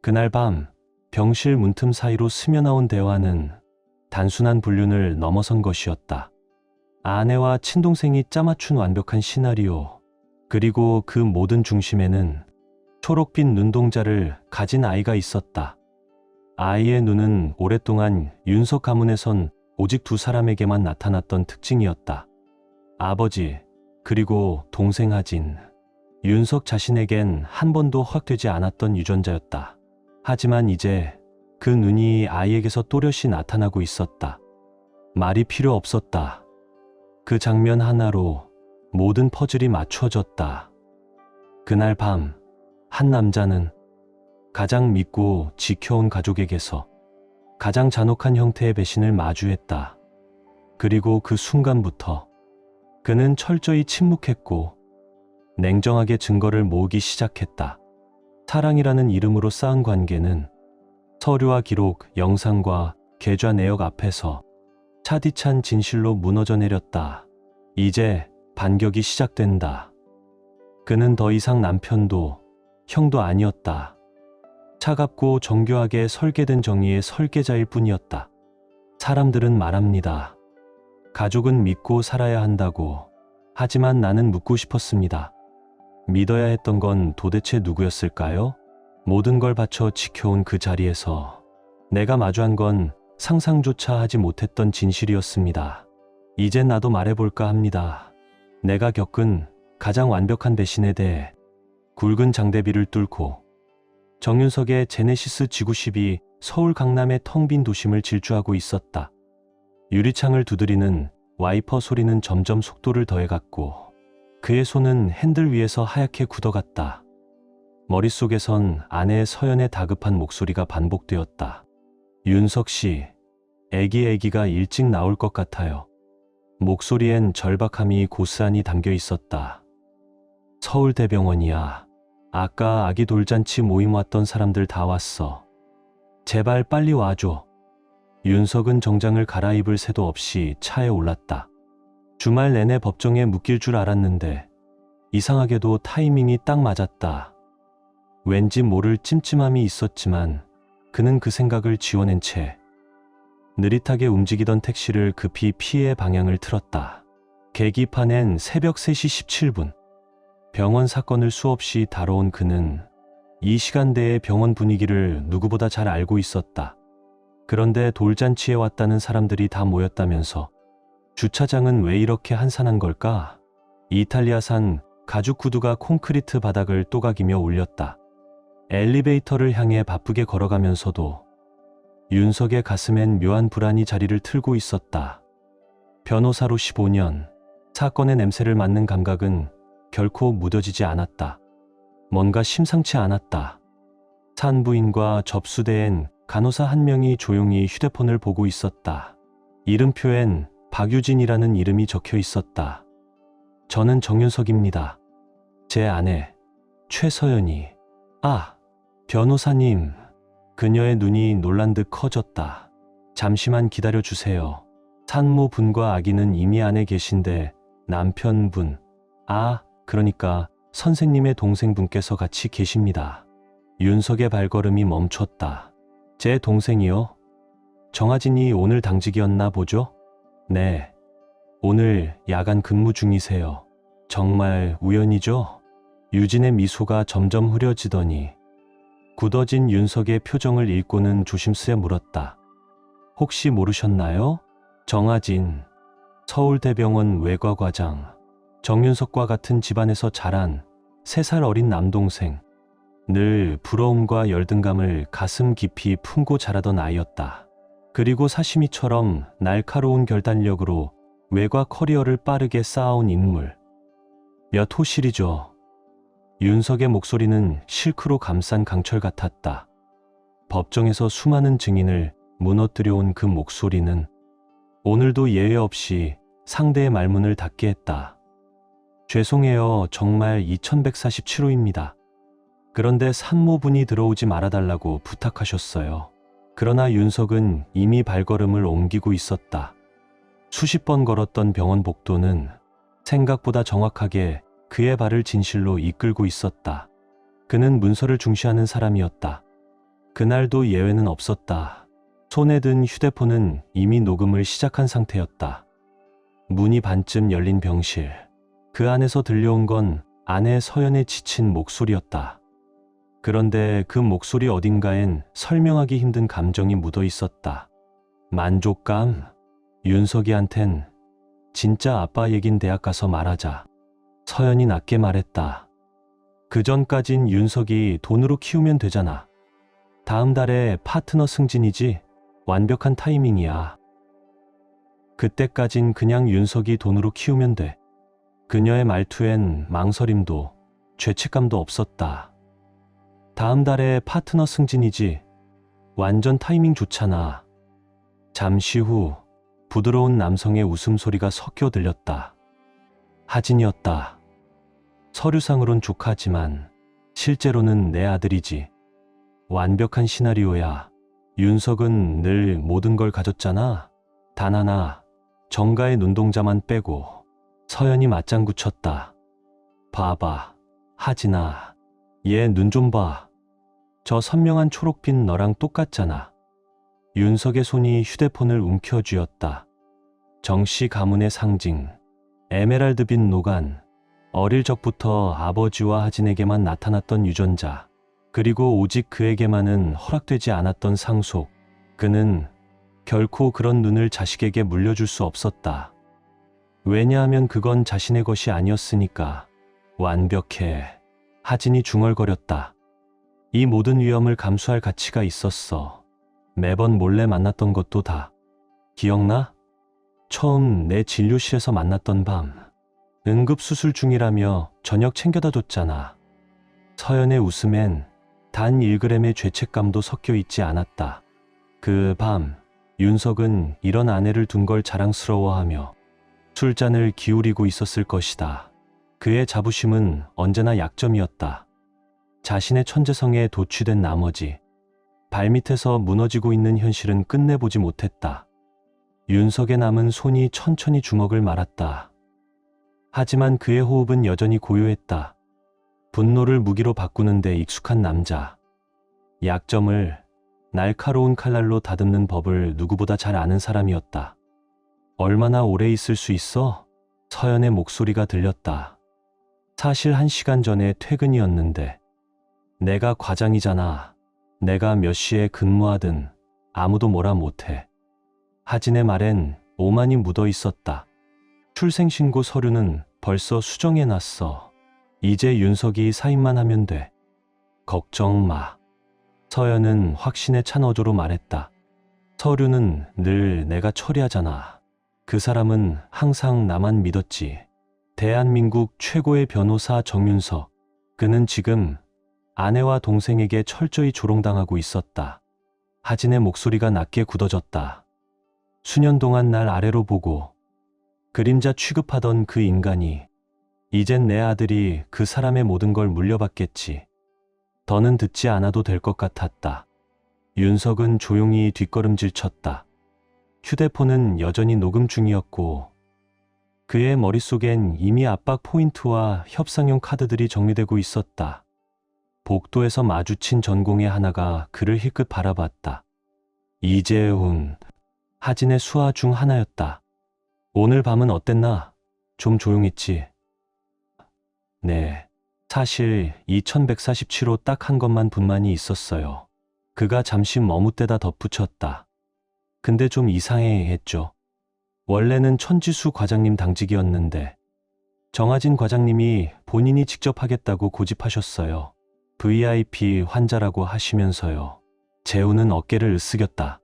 그날 밤 병실 문틈 사이로 스며나온 대화는 단순한 불륜을 넘어선 것이었다. 아내와 친동생이 짜맞춘 완벽한 시나리오, 그리고 그 모든 중심에는 초록빛 눈동자를 가진 아이가 있었다. 아이의 눈은 오랫동안 윤석 가문에선 오직 두 사람에게만 나타났던 특징이었다. 아버지, 그리고 동생 하진. 윤석 자신에겐 한 번도 허락되지 않았던 유전자였다. 하지만 이제 그 눈이 아이에게서 또렷이 나타나고 있었다. 말이 필요 없었다. 그 장면 하나로 모든 퍼즐이 맞춰졌다. 그날 밤, 한 남자는 가장 믿고 지켜온 가족에게서 가장 잔혹한 형태의 배신을 마주했다. 그리고 그 순간부터 그는 철저히 침묵했고 냉정하게 증거를 모으기 시작했다. 사랑이라는 이름으로 쌓은 관계는 서류와 기록, 영상과 계좌 내역 앞에서 차디찬 진실로 무너져 내렸다. 이제 반격이 시작된다. 그는 더 이상 남편도 형도 아니었다. 차갑고 정교하게 설계된 정의의 설계자일 뿐이었다. 사람들은 말합니다. 가족은 믿고 살아야 한다고. 하지만 나는 묻고 싶었습니다. 믿어야 했던 건 도대체 누구였을까요? 모든 걸 바쳐 지켜온 그 자리에서 내가 마주한 건 상상조차 하지 못했던 진실이었습니다. 이젠 나도 말해볼까 합니다. 내가 겪은 가장 완벽한 배신에 대해. 굵은 장대비를 뚫고 정윤석의 제네시스 지구10이 서울 강남의 텅 빈 도심을 질주하고 있었다. 유리창을 두드리는 와이퍼 소리는 점점 속도를 더해갔고 그의 손은 핸들 위에서 하얗게 굳어갔다. 머릿속에선 아내의 서연의 다급한 목소리가 반복되었다. 윤석 씨, 애기가 일찍 나올 것 같아요. 목소리엔 절박함이 고스란히 담겨 있었다. 서울대병원이야. 아까 아기 돌잔치 모임 왔던 사람들 다 왔어. 제발 빨리 와줘. 윤석은 정장을 갈아입을 새도 없이 차에 올랐다. 주말 내내 법정에 묶일 줄 알았는데 이상하게도 타이밍이 딱 맞았다. 왠지 모를 찜찜함이 있었지만 그는 그 생각을 지워낸 채 느릿하게 움직이던 택시를 급히 피해 방향을 틀었다. 계기판엔 새벽 3시 17분. 병원 사건을 수없이 다뤄온 그는 이 시간대의 병원 분위기를 누구보다 잘 알고 있었다. 그런데 돌잔치에 왔다는 사람들이 다 모였다면서 주차장은 왜 이렇게 한산한 걸까? 이탈리아산 가죽 구두가 콘크리트 바닥을 또각이며 울렸다. 엘리베이터를 향해 바쁘게 걸어가면서도 윤석의 가슴엔 묘한 불안이 자리를 틀고 있었다. 변호사로 15년, 사건의 냄새를 맡는 감각은 결코 무뎌지지 않았다. 뭔가 심상치 않았다. 산부인과 접수대엔 간호사 한 명이 조용히 휴대폰을 보고 있었다. 이름표엔 박유진이라는 이름이 적혀 있었다. 저는 정윤석입니다. 제 아내 최서연이. 아, 변호사님. 그녀의 눈이 놀란 듯 커졌다. 잠시만 기다려주세요. 산모분과 아기는 이미 안에 계신데 남편분, 그러니까 선생님의 동생분께서 같이 계십니다. 윤석의 발걸음이 멈췄다. 제 동생이요? 정하진이 오늘 당직이었나 보죠? 네. 오늘 야간 근무 중이세요. 정말 우연이죠? 유진의 미소가 점점 흐려지더니 굳어진 윤석의 표정을 읽고는 조심스레 물었다. 혹시 모르셨나요? 정하진, 서울대병원 외과과장. 정윤석과 같은 집안에서 자란 3살 어린 남동생. 늘 부러움과 열등감을 가슴 깊이 품고 자라던 아이였다. 그리고 사시미처럼 날카로운 결단력으로 외과 커리어를 빠르게 쌓아온 인물. 몇 호실이죠? 윤석의 목소리는 실크로 감싼 강철 같았다. 법정에서 수많은 증인을 무너뜨려온 그 목소리는 오늘도 예외 없이 상대의 말문을 닫게 했다. 죄송해요. 정말 2147호입니다. 그런데 산모분이 들어오지 말아달라고 부탁하셨어요. 그러나 윤석은 이미 발걸음을 옮기고 있었다. 수십 번 걸었던 병원 복도는 생각보다 정확하게 그의 발을 진실로 이끌고 있었다. 그는 문서를 중시하는 사람이었다. 그날도 예외는 없었다. 손에 든 휴대폰은 이미 녹음을 시작한 상태였다. 문이 반쯤 열린 병실. 그 안에서 들려온 건 아내 서연의 지친 목소리였다. 그런데 그 목소리 어딘가엔 설명하기 힘든 감정이 묻어 있었다. 만족감? 윤석이한텐 진짜 아빠 얘긴 대학 가서 말하자. 서연이 낮게 말했다. 그 전까진 윤석이 돈으로 키우면 되잖아. 다음 달에 파트너 승진이지? 완벽한 타이밍이야. 그때까진 그냥 윤석이 돈으로 키우면 돼. 그녀의 말투엔 망설임도 죄책감도 없었다. 다음 달에 파트너 승진이지? 완전 타이밍 좋잖아. 잠시 후 부드러운 남성의 웃음소리가 섞여 들렸다. 하진이었다. 서류상으론 조카지만 실제로는 내 아들이지. 완벽한 시나리오야. 윤석은 늘 모든 걸 가졌잖아. 단 하나, 정가의 눈동자만 빼고. 서연이 맞장구 쳤다. 봐봐, 하진아. 얘 눈 좀 봐. 저 선명한 초록빛 너랑 똑같잖아. 윤석의 손이 휴대폰을 움켜쥐었다. 정씨 가문의 상징, 에메랄드빛 노간. 어릴 적부터 아버지와 하진에게만 나타났던 유전자. 그리고 오직 그에게만은 허락되지 않았던 상속. 그는 결코 그런 눈을 자식에게 물려줄 수 없었다. 왜냐하면 그건 자신의 것이 아니었으니까. 완벽해. 하진이 중얼거렸다. 이 모든 위험을 감수할 가치가 있었어. 매번 몰래 만났던 것도 다. 기억나? 처음 내 진료실에서 만났던 밤. 응급수술 중이라며 저녁 챙겨다 줬잖아. 서연의 웃음엔 단 1g의 죄책감도 섞여 있지 않았다. 그 밤, 윤석은 이런 아내를 둔 걸 자랑스러워하며 술잔을 기울이고 있었을 것이다. 그의 자부심은 언제나 약점이었다. 자신의 천재성에 도취된 나머지 발밑에서 무너지고 있는 현실은 끝내보지 못했다. 윤석의 남은 손이 천천히 주먹을 말았다. 하지만 그의 호흡은 여전히 고요했다. 분노를 무기로 바꾸는 데 익숙한 남자. 약점을 날카로운 칼날로 다듬는 법을 누구보다 잘 아는 사람이었다. 얼마나 오래 있을 수 있어? 서연의 목소리가 들렸다. 사실 1시간 전에 퇴근이었는데. 내가 과장이잖아. 내가 몇 시에 근무하든 아무도 뭐라 못해. 하진의 말엔 오만이 묻어 있었다. 출생신고 서류는 벌써 수정해놨어. 이제 윤석이 사인만 하면 돼. 걱정 마. 서연은 확신에 찬 어조로 말했다. 서류는 늘 내가 처리하잖아. 그 사람은 항상 나만 믿었지. 대한민국 최고의 변호사 정윤석. 그는 지금 아내와 동생에게 철저히 조롱당하고 있었다. 하진의 목소리가 낮게 굳어졌다. 수년 동안 날 아래로 보고 그림자 취급하던 그 인간이 이젠 내 아들이 그 사람의 모든 걸 물려받겠지. 더는 듣지 않아도 될 것 같았다. 윤석은 조용히 뒷걸음질 쳤다. 휴대폰은 여전히 녹음 중이었고 그의 머릿속엔 이미 압박 포인트와 협상용 카드들이 정리되고 있었다. 복도에서 마주친 전공의 하나가 그를 힐끗 바라봤다. 이재훈, 하진의 수하 중 하나였다. 오늘 밤은 어땠나? 좀 조용했지? 네, 사실 2147호 딱 한 것만 분만이 있었어요. 그가 잠시 머뭇대다 덧붙였다. 근데 좀 이상해 했죠. 원래는 천지수 과장님 당직이었는데 정하진 과장님이 본인이 직접 하겠다고 고집하셨어요. VIP 환자라고 하시면서요. 재훈은 어깨를 으쓱였다.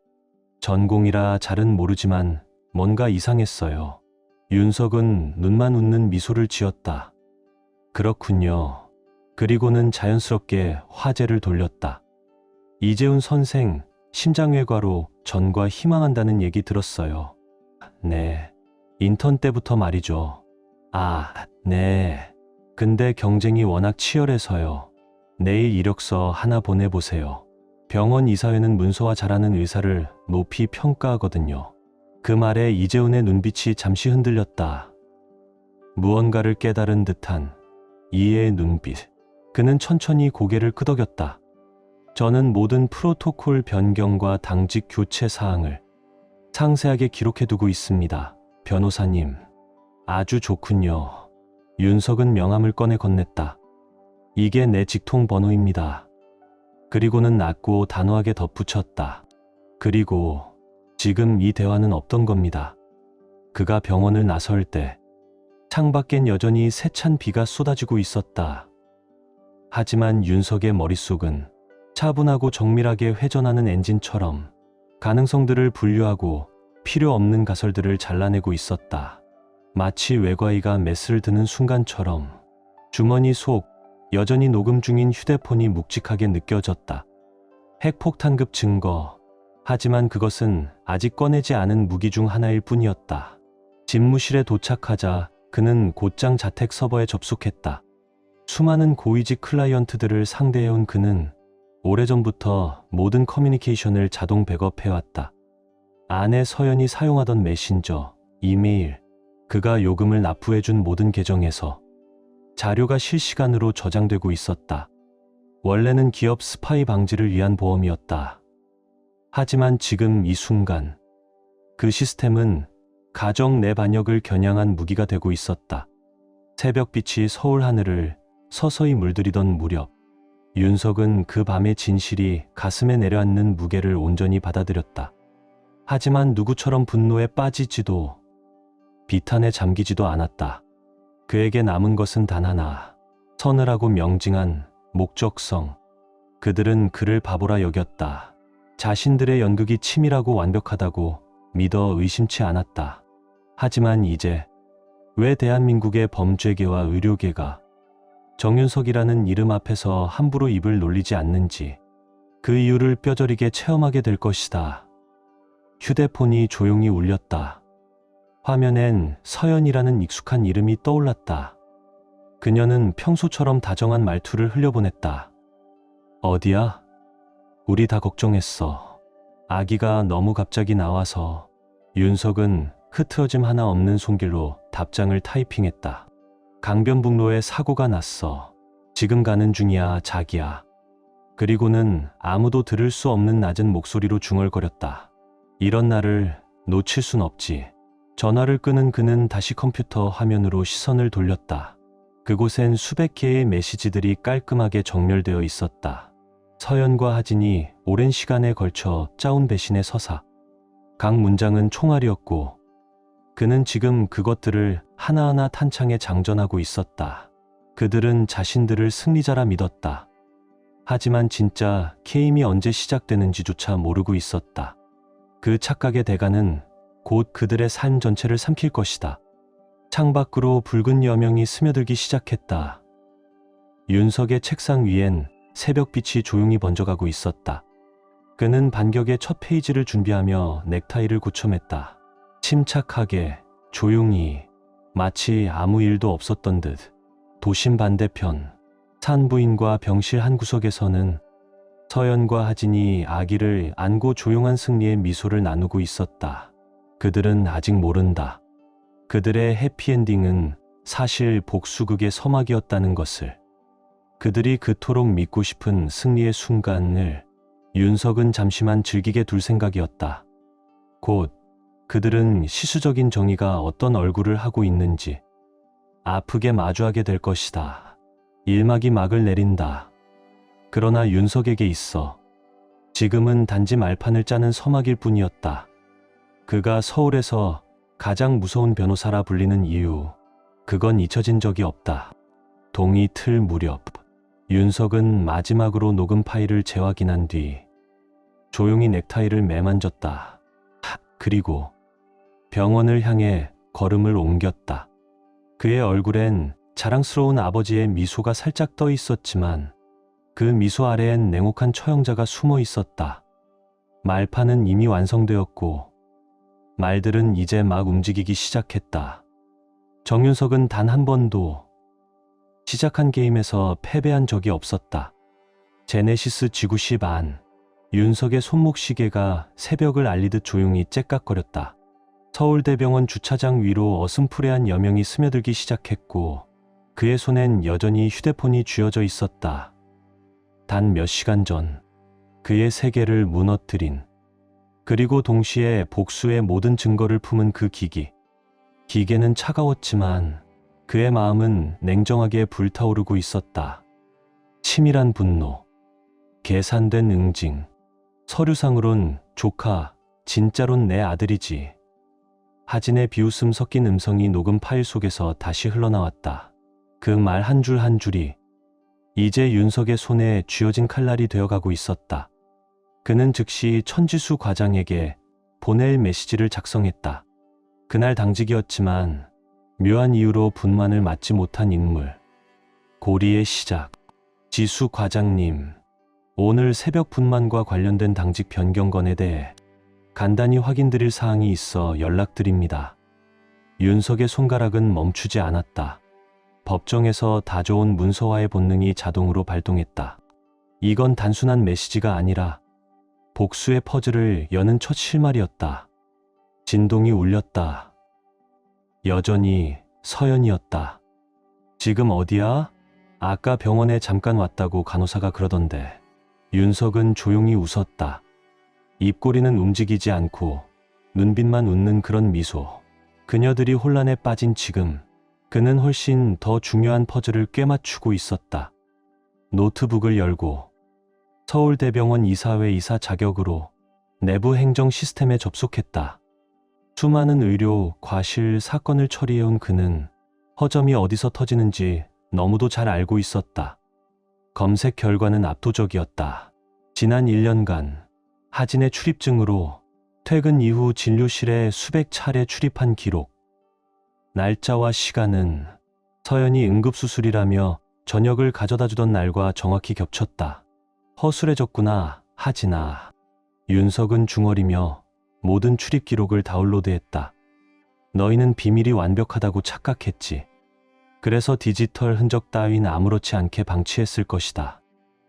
전공이라 잘은 모르지만 뭔가 이상했어요. 윤석은 눈만 웃는 미소를 지었다. 그렇군요. 그리고는 자연스럽게 화제를 돌렸다. 이재훈 선생, 심장외과로 전과 희망한다는 얘기 들었어요. 네, 인턴 때부터 말이죠. 아, 네. 근데 경쟁이 워낙 치열해서요. 내일 이력서 하나 보내보세요. 병원 이사회는 문서화 잘하는 의사를 높이 평가하거든요. 그 말에 이재훈의 눈빛이 잠시 흔들렸다. 무언가를 깨달은 듯한 이해의 눈빛. 그는 천천히 고개를 끄덕였다. 저는 모든 프로토콜 변경과 당직 교체 사항을 상세하게 기록해두고 있습니다. 변호사님, 아주 좋군요. 윤석은 명함을 꺼내 건넸다. 이게 내 직통 번호입니다. 그리고는 낮고 단호하게 덧붙였다. 그리고 지금 이 대화는 없던 겁니다. 그가 병원을 나설 때 창밖엔 여전히 세찬 비가 쏟아지고 있었다. 하지만 윤석의 머릿속은 차분하고 정밀하게 회전하는 엔진처럼 가능성들을 분류하고 필요 없는 가설들을 잘라내고 있었다. 마치 외과의가 메스를 드는 순간처럼 주머니 속 여전히 녹음 중인 휴대폰이 묵직하게 느껴졌다. 핵폭탄급 증거. 하지만 그것은 아직 꺼내지 않은 무기 중 하나일 뿐이었다. 집무실에 도착하자 그는 곧장 자택 서버에 접속했다. 수많은 고위직 클라이언트들을 상대해온 그는 오래전부터 모든 커뮤니케이션을 자동 백업해왔다. 아내 서연이 사용하던 메신저, 이메일, 그가 요금을 납부해준 모든 계정에서 자료가 실시간으로 저장되고 있었다. 원래는 기업 스파이 방지를 위한 보험이었다. 하지만 지금 이 순간 그 시스템은 가정 내 반역을 겨냥한 무기가 되고 있었다. 새벽빛이 서울 하늘을 서서히 물들이던 무렵 윤석은 그 밤의 진실이 가슴에 내려앉는 무게를 온전히 받아들였다. 하지만 누구처럼 분노에 빠지지도 비탄에 잠기지도 않았다. 그에게 남은 것은 단 하나, 서늘하고 명징한 목적성. 그들은 그를 바보라 여겼다. 자신들의 연극이 치밀하고 완벽하다고 믿어 의심치 않았다. 하지만 이제 왜 대한민국의 범죄계와 의료계가 정윤석이라는 이름 앞에서 함부로 입을 놀리지 않는지 그 이유를 뼈저리게 체험하게 될 것이다. 휴대폰이 조용히 울렸다. 화면엔 서연이라는 익숙한 이름이 떠올랐다. 그녀는 평소처럼 다정한 말투를 흘려보냈다. 어디야? 우리 다 걱정했어. 아기가 너무 갑자기 나와서. 윤석은 흐트러짐 하나 없는 손길로 답장을 타이핑했다. 강변북로에 사고가 났어. 지금 가는 중이야, 자기야. 그리고는 아무도 들을 수 없는 낮은 목소리로 중얼거렸다. 이런 날을 놓칠 순 없지. 전화를 끄는 그는 다시 컴퓨터 화면으로 시선을 돌렸다. 그곳엔 수백 개의 메시지들이 깔끔하게 정렬되어 있었다. 서연과 하진이 오랜 시간에 걸쳐 짜온 배신의 서사. 각 문장은 총알이었고 그는 지금 그것들을 하나하나 탄창에 장전하고 있었다. 그들은 자신들을 승리자라 믿었다. 하지만 진짜 게임이 언제 시작되는지조차 모르고 있었다. 그 착각의 대가는 곧 그들의 삶 전체를 삼킬 것이다. 창밖으로 붉은 여명이 스며들기 시작했다. 윤석의 책상 위엔 새벽빛이 조용히 번져가고 있었다. 그는 반격의 첫 페이지를 준비하며 넥타이를 고쳐맸다. 침착하게, 조용히, 마치 아무 일도 없었던 듯. 도심 반대편, 산부인과 병실 한 구석에서는 서연과 하진이 아기를 안고 조용한 승리의 미소를 나누고 있었다. 그들은 아직 모른다. 그들의 해피엔딩은 사실 복수극의 서막이었다는 것을. 그들이 그토록 믿고 싶은 승리의 순간을 윤석은 잠시만 즐기게 둘 생각이었다. 곧 그들은 시수적인 정의가 어떤 얼굴을 하고 있는지 아프게 마주하게 될 것이다. 일막이 막을 내린다. 그러나 윤석에게 있어 지금은 단지 말판을 짜는 서막일 뿐이었다. 그가 서울에서 가장 무서운 변호사라 불리는 이유, 그건 잊혀진 적이 없다. 동이 틀 무렵 윤석은 마지막으로 녹음 파일을 재확인한 뒤 조용히 넥타이를 매만졌다. 그리고 병원을 향해 걸음을 옮겼다. 그의 얼굴엔 자랑스러운 아버지의 미소가 살짝 떠 있었지만 그 미소 아래엔 냉혹한 처형자가 숨어 있었다. 말판은 이미 완성되었고 말들은 이제 막 움직이기 시작했다. 정윤석은 단 한 번도 시작한 게임에서 패배한 적이 없었다. 제네시스 지구 10안, 윤석의 손목시계가 새벽을 알리듯 조용히 째깍거렸다. 서울대병원 주차장 위로 어슴푸레한 여명이 스며들기 시작했고 그의 손엔 여전히 휴대폰이 쥐어져 있었다. 단 몇 시간 전 그의 세계를 무너뜨린, 그리고 동시에 복수의 모든 증거를 품은 그 기기. 기계는 차가웠지만 그의 마음은 냉정하게 불타오르고 있었다. 치밀한 분노, 계산된 응징. 서류상으론 조카, 진짜론 내 아들이지. 하진의 비웃음 섞인 음성이 녹음 파일 속에서 다시 흘러나왔다. 그 말 한 줄 한 줄이 이제 윤석의 손에 쥐어진 칼날이 되어가고 있었다. 그는 즉시 천지수 과장에게 보낼 메시지를 작성했다. 그날 당직이었지만 묘한 이유로 분만을 맞지 못한 인물. 고리의 시작. 지수 과장님, 오늘 새벽 분만과 관련된 당직 변경건에 대해 간단히 확인드릴 사항이 있어 연락드립니다. 윤석의 손가락은 멈추지 않았다. 법정에서 다져온 문서화의 본능이 자동으로 발동했다. 이건 단순한 메시지가 아니라 복수의 퍼즐을 여는 첫 실마리였다. 진동이 울렸다. 여전히 서연이었다. 지금 어디야? 아까 병원에 잠깐 왔다고 간호사가 그러던데. 윤석은 조용히 웃었다. 입꼬리는 움직이지 않고 눈빛만 웃는 그런 미소. 그녀들이 혼란에 빠진 지금 그는 훨씬 더 중요한 퍼즐을 꿰맞추고 있었다. 노트북을 열고 서울대병원 이사회 이사 자격으로 내부 행정 시스템에 접속했다. 수많은 의료, 과실, 사건을 처리해온 그는 허점이 어디서 터지는지 너무도 잘 알고 있었다. 검색 결과는 압도적이었다. 지난 1년간 하진의 출입증으로 퇴근 이후 진료실에 수백 차례 출입한 기록. 날짜와 시간은 서연이 응급수술이라며 저녁을 가져다 주던 날과 정확히 겹쳤다. 허술해졌구나, 하진아. 윤석은 중얼이며 모든 출입 기록을 다운로드했다. 너희는 비밀이 완벽하다고 착각했지. 그래서 디지털 흔적 따윈 아무렇지 않게 방치했을 것이다.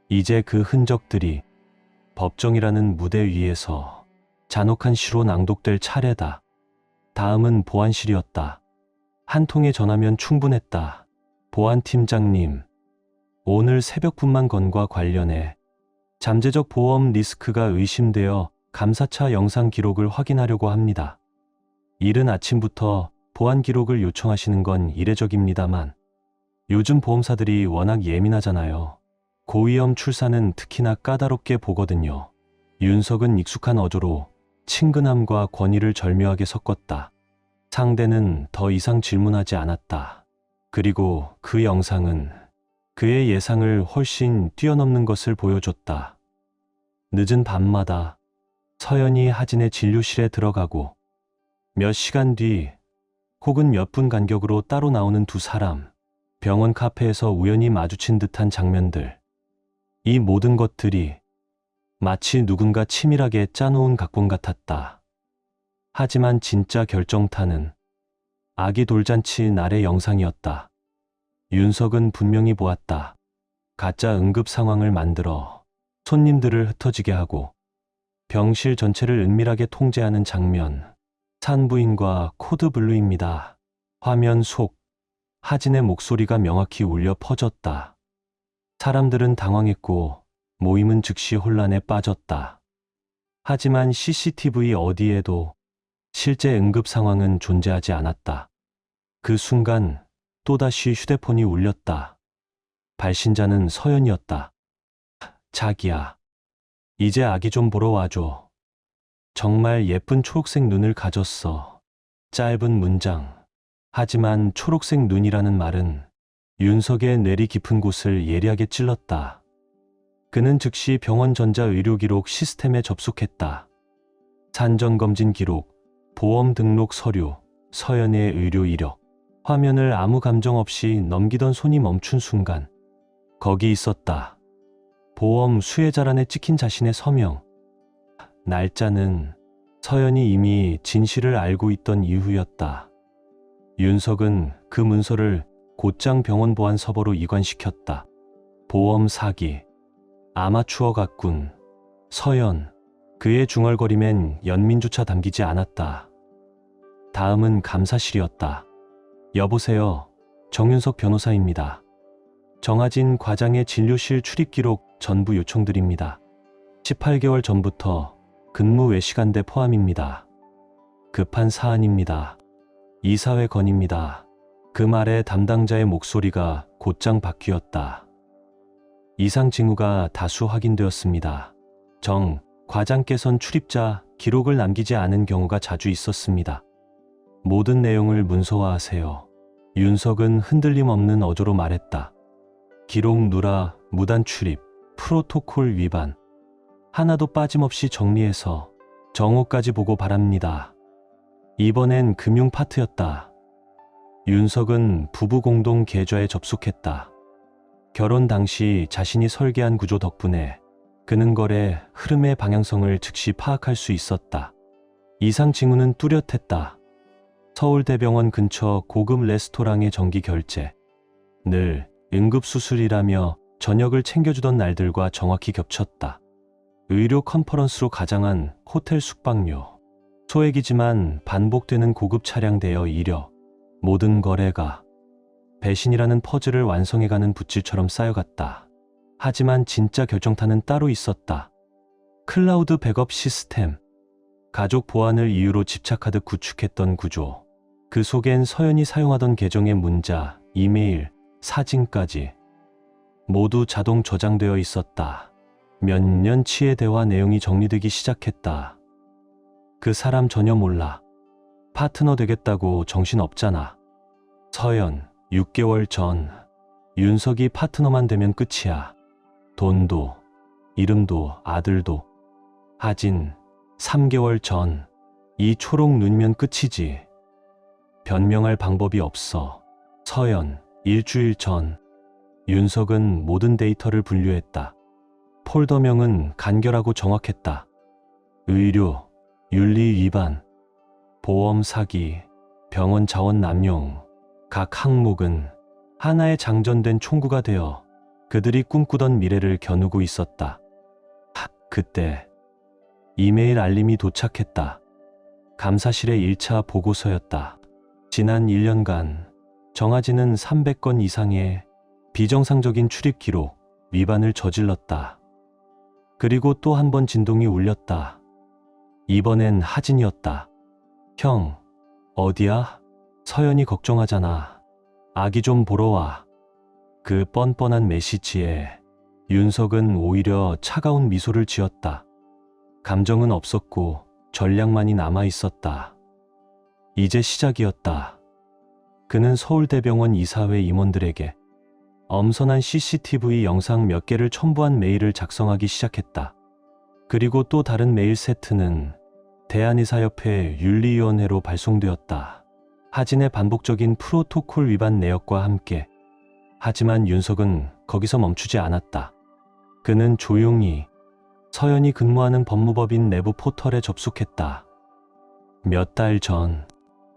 이제 그 흔적들이 법정이라는 무대 위에서 잔혹한 시로 낭독될 차례다. 다음은 보안실이었다. 한 통의 전화면 충분했다. 보안팀장님, 오늘 새벽 분만 건과 관련해 잠재적 보험 리스크가 의심되어 감사차 영상 기록을 확인하려고 합니다. 이른 아침부터 보안 기록을 요청하시는 건 이례적입니다만 요즘 보험사들이 워낙 예민하잖아요. 고위험 출산은 특히나 까다롭게 보거든요. 윤석은 익숙한 어조로 친근함과 권위를 절묘하게 섞었다. 상대는 더 이상 질문하지 않았다. 그리고 그 영상은 그의 예상을 훨씬 뛰어넘는 것을 보여줬다. 늦은 밤마다 서연이 하진의 진료실에 들어가고 몇 시간 뒤 혹은 몇 분 간격으로 따로 나오는 두 사람, 병원 카페에서 우연히 마주친 듯한 장면들. 이 모든 것들이 마치 누군가 치밀하게 짜놓은 각본 같았다. 하지만 진짜 결정타는 아기 돌잔치 날의 영상이었다. 윤석은 분명히 보았다. 가짜 응급 상황을 만들어 손님들을 흩어지게 하고 병실 전체를 은밀하게 통제하는 장면. 산부인과 코드블루입니다. 화면 속 하진의 목소리가 명확히 울려 퍼졌다. 사람들은 당황했고 모임은 즉시 혼란에 빠졌다. 하지만 CCTV 어디에도 실제 응급 상황은 존재하지 않았다. 그 순간 또다시 휴대폰이 울렸다. 발신자는 서연이었다. 자기야, 이제 아기 좀 보러 와줘. 정말 예쁜 초록색 눈을 가졌어. 짧은 문장. 하지만 초록색 눈이라는 말은 윤석의 뇌리 깊은 곳을 예리하게 찔렀다. 그는 즉시 병원 전자의료기록 시스템에 접속했다. 산전검진 기록, 보험 등록 서류, 서연의 의료 이력. 화면을 아무 감정 없이 넘기던 손이 멈춘 순간 거기 있었다. 보험 수혜자란에 찍힌 자신의 서명. 날짜는 서연이 이미 진실을 알고 있던 이후였다. 윤석은 그 문서를 곧장 병원 보안 서버로 이관시켰다. 보험 사기, 아마추어 가꾼, 서연. 그의 중얼거림엔 연민조차 담기지 않았다. 다음은 감사실이었다. 여보세요. 정윤석 변호사입니다. 정하진 과장의 진료실 출입 기록 전부 요청드립니다. 18개월 전부터 근무 외 시간대 포함입니다. 급한 사안입니다. 이사회 건입니다. 그 말에 담당자의 목소리가 곧장 바뀌었다. 이상 징후가 다수 확인되었습니다. 정 과장께선 출입자 기록을 남기지 않은 경우가 자주 있었습니다. 모든 내용을 문서화하세요. 윤석은 흔들림 없는 어조로 말했다. 기록 누락, 무단 출입, 프로토콜 위반. 하나도 빠짐없이 정리해서 정오까지 보고 바랍니다. 이번엔 금융 파트였다. 윤석은 부부 공동 계좌에 접속했다. 결혼 당시 자신이 설계한 구조 덕분에 그는 거래 흐름의 방향성을 즉시 파악할 수 있었다. 이상 징후는 뚜렷했다. 서울대병원 근처 고급 레스토랑의 정기 결제. 늘 응급수술이라며 저녁을 챙겨주던 날들과 정확히 겹쳤다. 의료 컨퍼런스로 가장한 호텔 숙박료. 소액이지만 반복되는 고급 차량 대여 이력. 모든 거래가 배신이라는 퍼즐을 완성해가는 붓질처럼 쌓여갔다. 하지만 진짜 결정타는 따로 있었다. 클라우드 백업 시스템. 가족 보안을 이유로 집착하듯 구축했던 구조. 그 속엔 서연이 사용하던 계정의 문자, 이메일, 사진까지 모두 자동 저장되어 있었다. 몇 년치의 대화 내용이 정리되기 시작했다. 그 사람 전혀 몰라. 파트너 되겠다고 정신없잖아. 서연, 6개월 전. 윤석이 파트너만 되면 끝이야. 돈도, 이름도, 아들도. 하진, 3개월 전. 이 초록 눈면 끝이지. 변명할 방법이 없어. 서연, 일주일 전. 윤석은 모든 데이터를 분류했다. 폴더명은 간결하고 정확했다. 의료, 윤리 위반, 보험 사기, 병원 자원 남용. 각 항목은 하나의 장전된 총구가 되어 그들이 꿈꾸던 미래를 겨누고 있었다. 그때 이메일 알림이 도착했다. 감사실의 1차 보고서였다. 지난 1년간 정아진은 300건 이상의 비정상적인 출입 기록, 위반을 저질렀다. 그리고 또 한 번 진동이 울렸다. 이번엔 하진이었다. 형, 어디야? 서연이 걱정하잖아. 아기 좀 보러 와. 그 뻔뻔한 메시지에 윤석은 오히려 차가운 미소를 지었다. 감정은 없었고 전략만이 남아 있었다. 이제 시작이었다. 그는 서울대병원 이사회 임원들에게 엄선한 CCTV 영상 몇 개를 첨부한 메일을 작성하기 시작했다. 그리고 또 다른 메일 세트는 대한의사협회 윤리위원회로 발송되었다. 하진의 반복적인 프로토콜 위반 내역과 함께. 하지만 윤석은 거기서 멈추지 않았다. 그는 조용히 서연이 근무하는 법무법인 내부 포털에 접속했다. 몇 달 전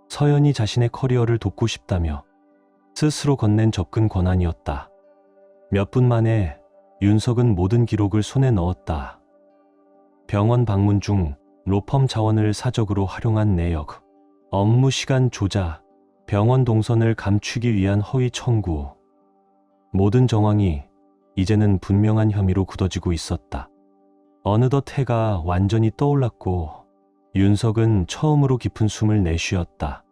서연이 자신의 커리어를 돕고 싶다며 스스로 건넨 접근 권한이었다. 몇 분 만에 윤석은 모든 기록을 손에 넣었다. 병원 방문 중 로펌 자원을 사적으로 활용한 내역, 업무 시간 조작, 병원 동선을 감추기 위한 허위 청구. 모든 정황이 이제는 분명한 혐의로 굳어지고 있었다. 어느덧 해가 완전히 떠올랐고 윤석은 처음으로 깊은 숨을 내쉬었다.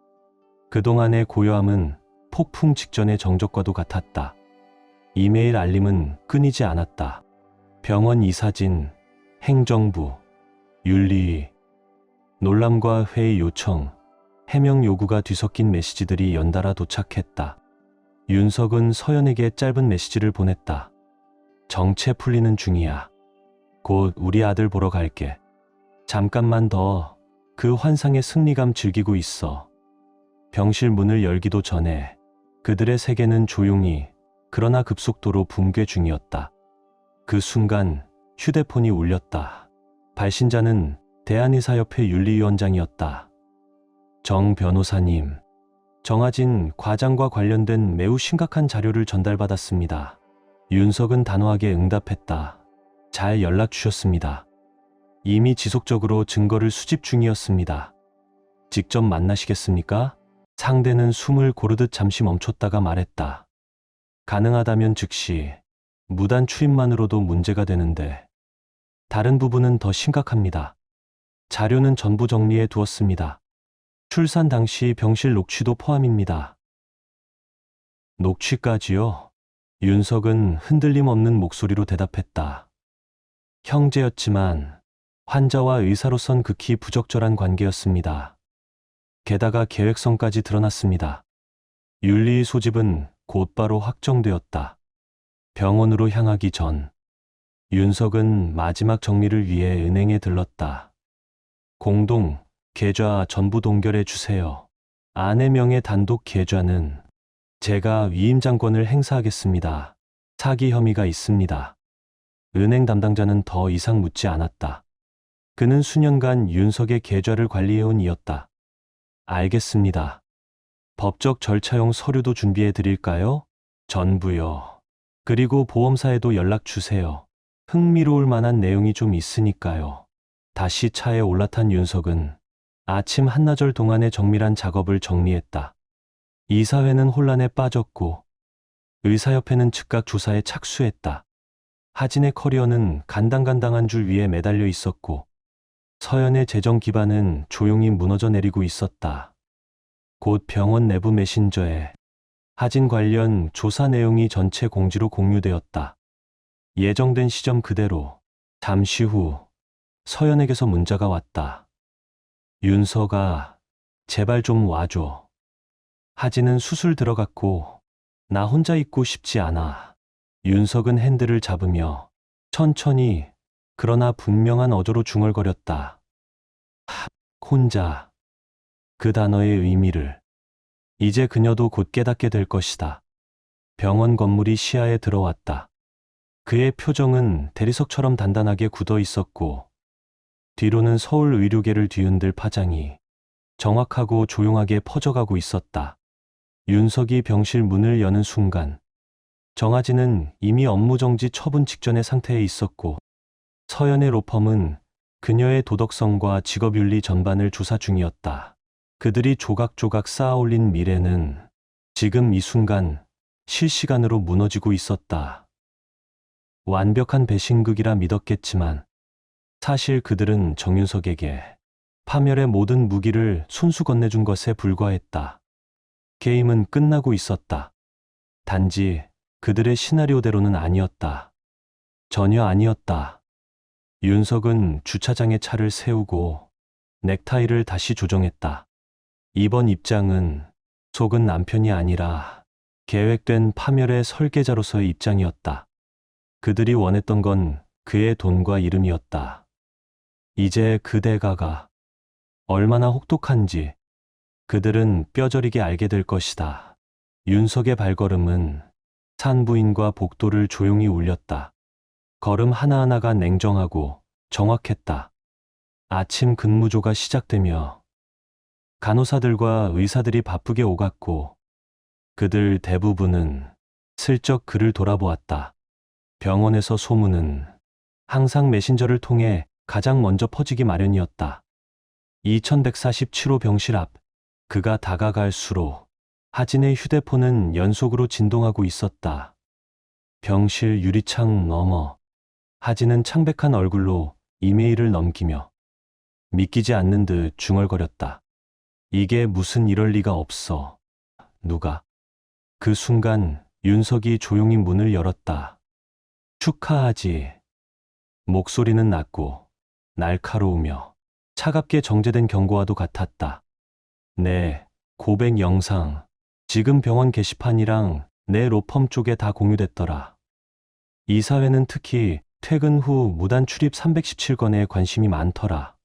그동안의 고요함은 폭풍 직전의 정적과도 같았다. 이메일 알림은 끊이지 않았다. 병원 이사진, 행정부, 윤리위, 놀람과 회의 요청, 해명 요구가 뒤섞인 메시지들이 연달아 도착했다. 윤석은 서연에게 짧은 메시지를 보냈다. 정체 풀리는 중이야. 곧 우리 아들 보러 갈게. 잠깐만 더 그 환상의 승리감 즐기고 있어. 병실 문을 열기도 전에 그들의 세계는 조용히 그러나 급속도로 붕괴 중이었다. 그 순간 휴대폰이 울렸다. 발신자는 대한의사협회 윤리위원장이었다. 정 변호사님, 정아진 과장과 관련된 매우 심각한 자료를 전달받았습니다. 윤석은 단호하게 응답했다. 잘 연락 주셨습니다. 이미 지속적으로 증거를 수집 중이었습니다. 직접 만나시겠습니까? 상대는 숨을 고르듯 잠시 멈췄다가 말했다. 가능하다면 즉시. 무단 출입만으로도 문제가 되는데. 다른 부분은 더 심각합니다. 자료는 전부 정리해 두었습니다. 출산 당시 병실 녹취도 포함입니다. 녹취까지요? 윤석은 흔들림 없는 목소리로 대답했다. 형제였지만 환자와 의사로선 극히 부적절한 관계였습니다. 게다가 계획성까지 드러났습니다. 윤리의 소집은 곧바로 확정되었다. 병원으로 향하기 전 윤석은 마지막 정리를 위해 은행에 들렀다. 공동 계좌 전부 동결해 주세요. 아내 명의 단독 계좌는 제가 위임장권을 행사하겠습니다. 사기 혐의가 있습니다. 은행 담당자는 더 이상 묻지 않았다. 그는 수년간 윤석의 계좌를 관리해온 이였다. 알겠습니다. 법적 절차용 서류도 준비해 드릴까요? 전부요. 그리고 보험사에도 연락 주세요. 흥미로울 만한 내용이 좀 있으니까요. 다시 차에 올라탄 윤석은 아침 한나절 동안의 정밀한 작업을 정리했다. 이사회는 혼란에 빠졌고 의사협회는 즉각 조사에 착수했다. 하진의 커리어는 간당간당한 줄 위에 매달려 있었고 서연의 재정 기반은 조용히 무너져 내리고 있었다. 곧 병원 내부 메신저에 하진 관련 조사 내용이 전체 공지로 공유되었다. 예정된 시점 그대로 잠시 후 서연에게서 문자가 왔다. 윤서가 제발 좀 와줘. 하진은 수술 들어갔고 나 혼자 있고 싶지 않아. 윤석은 핸들을 잡으며 천천히 그러나 분명한 어조로 중얼거렸다. 혼자. 그 단어의 의미를 이제 그녀도 곧 깨닫게 될 것이다. 병원 건물이 시야에 들어왔다. 그의 표정은 대리석처럼 단단하게 굳어 있었고 뒤로는 서울 의료계를 뒤흔들 파장이 정확하고 조용하게 퍼져가고 있었다. 윤석이 병실 문을 여는 순간 정아진은 이미 업무정지 처분 직전의 상태에 있었고 서연의 로펌은 그녀의 도덕성과 직업윤리 전반을 조사 중이었다. 그들이 조각조각 쌓아올린 미래는 지금 이 순간 실시간으로 무너지고 있었다. 완벽한 배신극이라 믿었겠지만 사실 그들은 정윤석에게 파멸의 모든 무기를 손수 건네준 것에 불과했다. 게임은 끝나고 있었다. 단지 그들의 시나리오대로는 아니었다. 전혀 아니었다. 윤석은 주차장에 차를 세우고 넥타이를 다시 조정했다. 이번 입장은 속은 남편이 아니라 계획된 파멸의 설계자로서의 입장이었다. 그들이 원했던 건 그의 돈과 이름이었다. 이제 그 대가가 얼마나 혹독한지 그들은 뼈저리게 알게 될 것이다. 윤석의 발걸음은 산부인과 복도를 조용히 울렸다. 걸음 하나하나가 냉정하고 정확했다. 아침 근무조가 시작되며 간호사들과 의사들이 바쁘게 오갔고 그들 대부분은 슬쩍 그를 돌아보았다. 병원에서 소문은 항상 메신저를 통해 가장 먼저 퍼지기 마련이었다. 2147호 병실 앞, 그가 다가갈수록 하진의 휴대폰은 연속으로 진동하고 있었다. 병실 유리창 너머, 하진은 창백한 얼굴로 이메일을 넘기며 믿기지 않는 듯 중얼거렸다. 이게 무슨 이럴 리가 없어. 누가? 그 순간 윤석이 조용히 문을 열었다. 축하하지. 목소리는 낮고 날카로우며 차갑게 정제된 경고와도 같았다. 네, 고백 영상. 지금 병원 게시판이랑 내 로펌 쪽에 다 공유됐더라. 이사회는 특히 퇴근 후 무단 출입 317건에 관심이 많더라.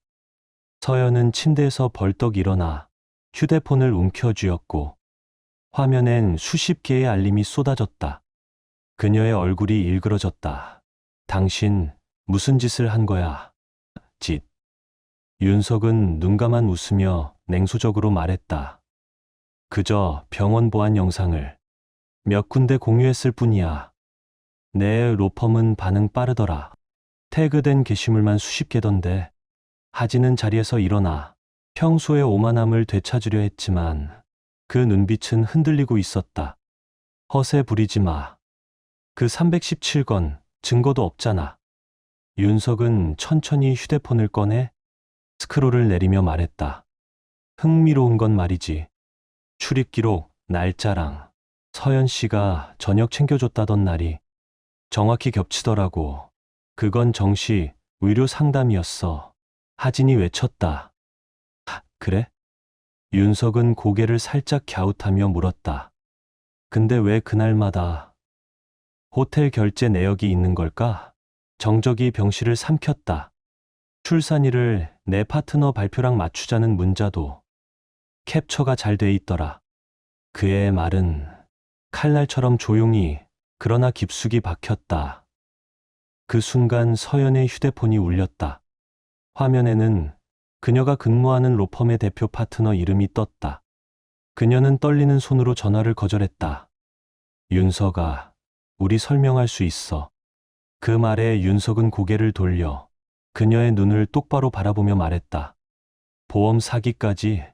서연은 침대에서 벌떡 일어나 휴대폰을 움켜쥐었고 화면엔 수십 개의 알림이 쏟아졌다. 그녀의 얼굴이 일그러졌다. 당신 무슨 짓을 한 거야? 짓. 윤석은 눈감아 웃으며 냉소적으로 말했다. 그저 병원 보안 영상을 몇 군데 공유했을 뿐이야. 내 로펌은 반응 빠르더라. 태그된 게시물만 수십 개던데. 하진은 자리에서 일어나 평소의 오만함을 되찾으려 했지만 그 눈빛은 흔들리고 있었다. 허세 부리지 마. 그 317건 증거도 없잖아. 윤석은 천천히 휴대폰을 꺼내 스크롤을 내리며 말했다. 흥미로운 건 말이지. 출입 기록, 날짜랑 서연 씨가 저녁 챙겨줬다던 날이 정확히 겹치더라고. 그건 정시 의료 상담이었어. 하진이 외쳤다. 그래? 윤석은 고개를 살짝 갸웃하며 물었다. 근데 왜 그날마다 호텔 결제 내역이 있는 걸까? 정적이 병실을 삼켰다. 출산일을 내 파트너 발표랑 맞추자는 문자도 캡처가 잘 돼 있더라. 그의 말은 칼날처럼 조용히 그러나 깊숙이 박혔다. 그 순간 서연의 휴대폰이 울렸다. 화면에는 그녀가 근무하는 로펌의 대표 파트너 이름이 떴다. 그녀는 떨리는 손으로 전화를 거절했다. 윤석아, 우리 설명할 수 있어. 그 말에 윤석은 고개를 돌려 그녀의 눈을 똑바로 바라보며 말했다. 보험 사기까지.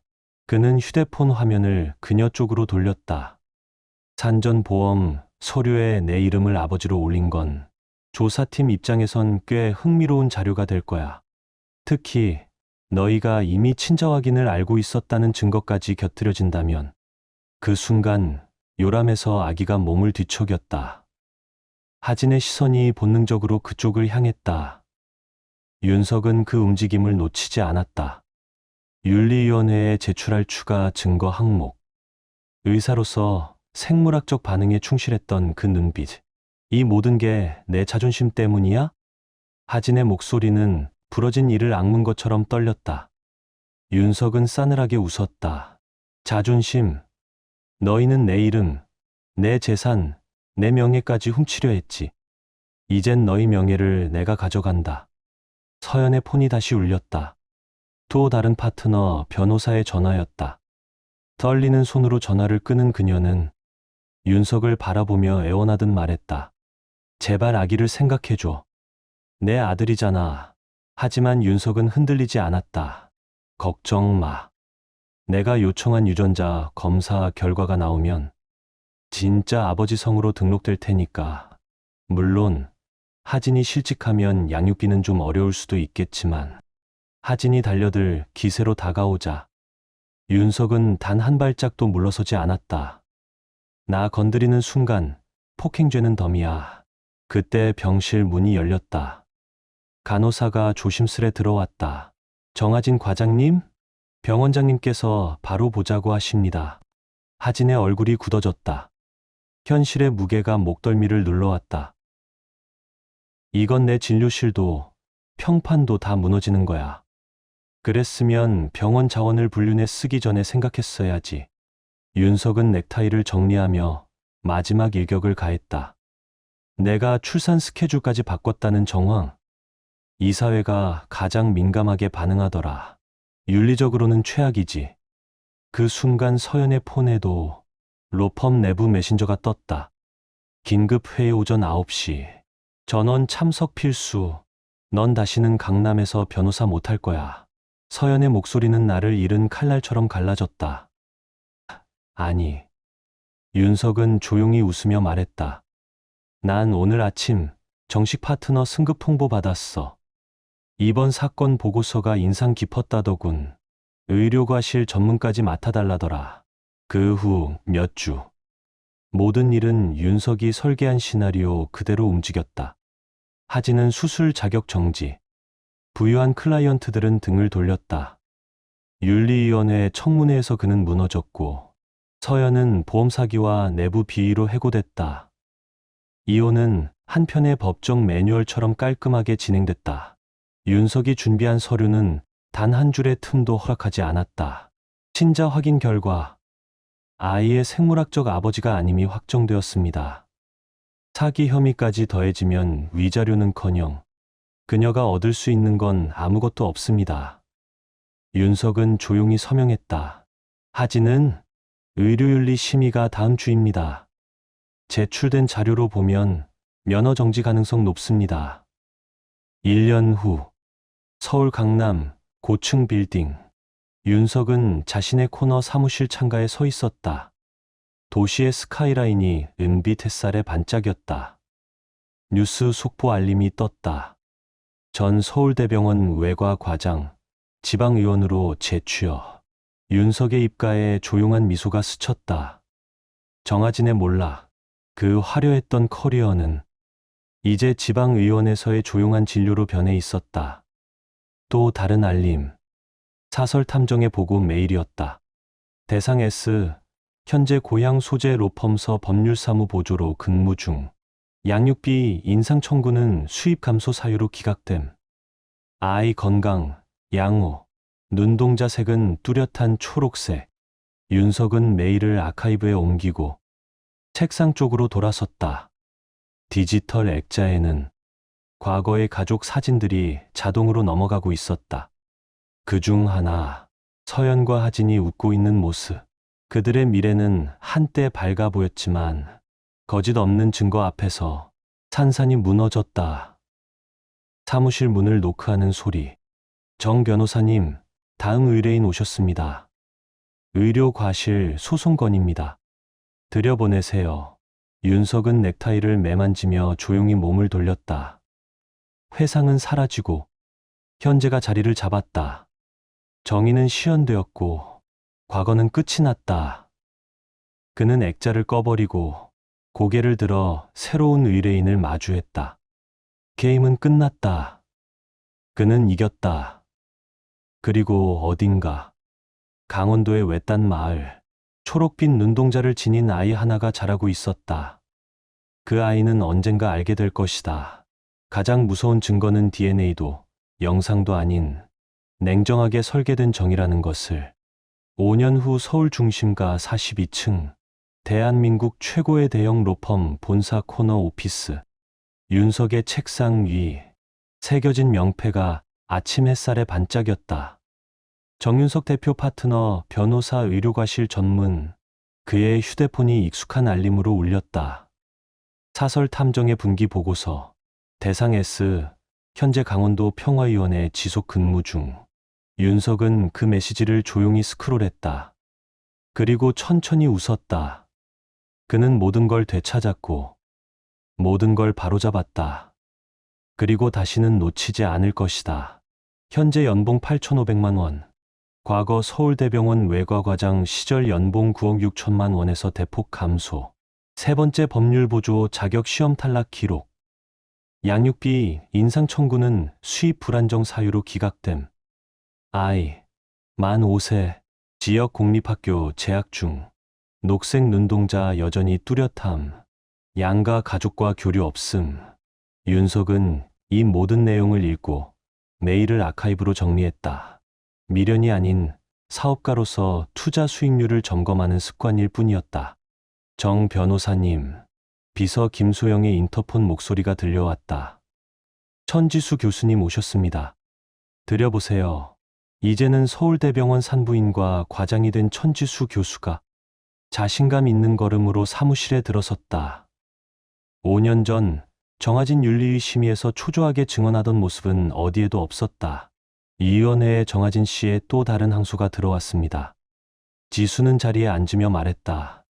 그는 휴대폰 화면을 그녀 쪽으로 돌렸다. 산전보험 서류에 내 이름을 아버지로 올린 건 조사팀 입장에선 꽤 흥미로운 자료가 될 거야. 특히 너희가 이미 친자 확인을 알고 있었다는 증거까지 곁들여진다면. 그 순간 요람에서 아기가 몸을 뒤척였다. 하진의 시선이 본능적으로 그쪽을 향했다. 윤석은 그 움직임을 놓치지 않았다. 윤리위원회에 제출할 추가 증거 항목. 의사로서 생물학적 반응에 충실했던 그 눈빛. 이 모든 게 내 자존심 때문이야? 하진의 목소리는 부러진 이를 악문 것처럼 떨렸다. 윤석은 싸늘하게 웃었다. 자존심. 너희는 내 이름, 내 재산, 내 명예까지 훔치려 했지. 이젠 너희 명예를 내가 가져간다. 서연의 폰이 다시 울렸다. 또 다른 파트너 변호사의 전화였다. 떨리는 손으로 전화를 끄는 그녀는 윤석을 바라보며 애원하듯 말했다. 제발 아기를 생각해줘. 내 아들이잖아. 하지만 윤석은 흔들리지 않았다. 걱정 마. 내가 요청한 유전자 검사 결과가 나오면 진짜 아버지 성으로 등록될 테니까. 물론 하진이 실직하면 양육비는 좀 어려울 수도 있겠지만. 하진이 달려들 기세로 다가오자 윤석은 단 한 발짝도 물러서지 않았다. 나 건드리는 순간 폭행죄는 덤이야. 그때 병실 문이 열렸다. 간호사가 조심스레 들어왔다. 정하진 과장님? 병원장님께서 바로 보자고 하십니다. 하진의 얼굴이 굳어졌다. 현실의 무게가 목덜미를 눌러왔다. 이건 내 진료실도 평판도 다 무너지는 거야. 그랬으면 병원 자원을 불륜에 쓰기 전에 생각했어야지. 윤석은 넥타이를 정리하며 마지막 일격을 가했다. 내가 출산 스케줄까지 바꿨다는 정황. 이 사회가 가장 민감하게 반응하더라. 윤리적으로는 최악이지. 그 순간 서연의 폰에도 로펌 내부 메신저가 떴다. 긴급 회의 오전 9시. 전원 참석 필수. 넌 다시는 강남에서 변호사 못할 거야. 서연의 목소리는 나를 잃은 칼날처럼 갈라졌다. 아니. 윤석은 조용히 웃으며 말했다. 난 오늘 아침 정식 파트너 승급 통보 받았어. 이번 사건 보고서가 인상 깊었다더군. 의료과실 전문까지 맡아달라더라. 그 후 몇 주. 모든 일은 윤석이 설계한 시나리오 그대로 움직였다. 하진은 수술 자격 정지. 부유한 클라이언트들은 등을 돌렸다. 윤리위원회 청문회에서 그는 무너졌고 서연은 보험 사기와 내부 비위로 해고됐다. 이혼은 한편의 법정 매뉴얼처럼 깔끔하게 진행됐다. 윤석이 준비한 서류는 단 한 줄의 틈도 허락하지 않았다. 친자 확인 결과 아이의 생물학적 아버지가 아님이 확정되었습니다. 사기 혐의까지 더해지면 위자료는커녕 그녀가 얻을 수 있는 건 아무것도 없습니다. 윤석은 조용히 서명했다. 하진은 의료윤리 심의가 다음 주입니다. 제출된 자료로 보면 면허 정지 가능성 높습니다. 1년 후 서울 강남 고층 빌딩. 윤석은 자신의 코너 사무실 창가에 서 있었다. 도시의 스카이라인이 은빛 햇살에 반짝였다. 뉴스 속보 알림이 떴다. 전 서울대병원 외과 과장, 지방의원으로 재취업. 윤석의 입가에 조용한 미소가 스쳤다. 정아진의 몰락, 그 화려했던 커리어는 이제 지방의원에서의 조용한 진료로 변해 있었다. 또 다른 알림, 사설 탐정의 보고 메일이었다. 대상 S, 현재 고향 소재 로펌서 법률사무 보조로 근무 중. 양육비 인상 청구는 수입 감소 사유로 기각됨. 아이 건강, 양호, 눈동자 색은 뚜렷한 초록색. 윤석은 메일을 아카이브에 옮기고 책상 쪽으로 돌아섰다. 디지털 액자에는 과거의 가족 사진들이 자동으로 넘어가고 있었다. 그중 하나, 서연과 하진이 웃고 있는 모습. 그들의 미래는 한때 밝아 보였지만 거짓 없는 증거 앞에서 산산이 무너졌다. 사무실 문을 노크하는 소리. 정 변호사님, 다음 의뢰인 오셨습니다. 의료과실 소송건입니다. 들여보내세요. 윤석은 넥타이를 매만지며 조용히 몸을 돌렸다. 회상은 사라지고 현재가 자리를 잡았다. 정의는 시현되었고 과거는 끝이 났다. 그는 액자를 꺼버리고 고개를 들어 새로운 의뢰인을 마주했다. 게임은 끝났다. 그는 이겼다. 그리고 어딘가 강원도의 외딴 마을, 초록빛 눈동자를 지닌 아이 하나가 자라고 있었다. 그 아이는 언젠가 알게 될 것이다. 가장 무서운 증거는 DNA도 영상도 아닌 냉정하게 설계된 정의라는 것을. 5년 후 서울 중심가 42층, 대한민국 최고의 대형 로펌 본사 코너 오피스. 윤석의 책상 위, 새겨진 명패가 아침 햇살에 반짝였다. 정윤석 대표 파트너 변호사 의료과실 전문. 그의 휴대폰이 익숙한 알림으로 울렸다. 사설 탐정의 분기 보고서. 대상 S, 현재 강원도 평화위원회 지속 근무 중. 윤석은 그 메시지를 조용히 스크롤했다. 그리고 천천히 웃었다. 그는 모든 걸 되찾았고 모든 걸 바로잡았다. 그리고 다시는 놓치지 않을 것이다. 현재 연봉 8,500만 원. 과거 서울대병원 외과과장 시절 연봉 9억 6천만 원에서 대폭 감소. 세 번째 법률보조 자격 시험 탈락 기록. 양육비 인상 청구는 수입 불안정 사유로 기각됨. 아이, 만 5세, 지역 공립학교 재학 중. 녹색 눈동자 여전히 뚜렷함. 양가 가족과 교류 없음. 윤석은 이 모든 내용을 읽고 메일을 아카이브로 정리했다. 미련이 아닌 사업가로서 투자 수익률을 점검하는 습관일 뿐이었다. 정 변호사님, 비서 김소영의 인터폰 목소리가 들려왔다. 천지수 교수님 오셨습니다. 들여보세요. 이제는 서울대병원 산부인과 과장이 된 천지수 교수가 자신감 있는 걸음으로 사무실에 들어섰다. 5년 전 정아진 윤리위 심의에서 초조하게 증언하던 모습은 어디에도 없었다. 이 위원회에 정아진 씨의 또 다른 항소가 들어왔습니다. 지수는 자리에 앉으며 말했다.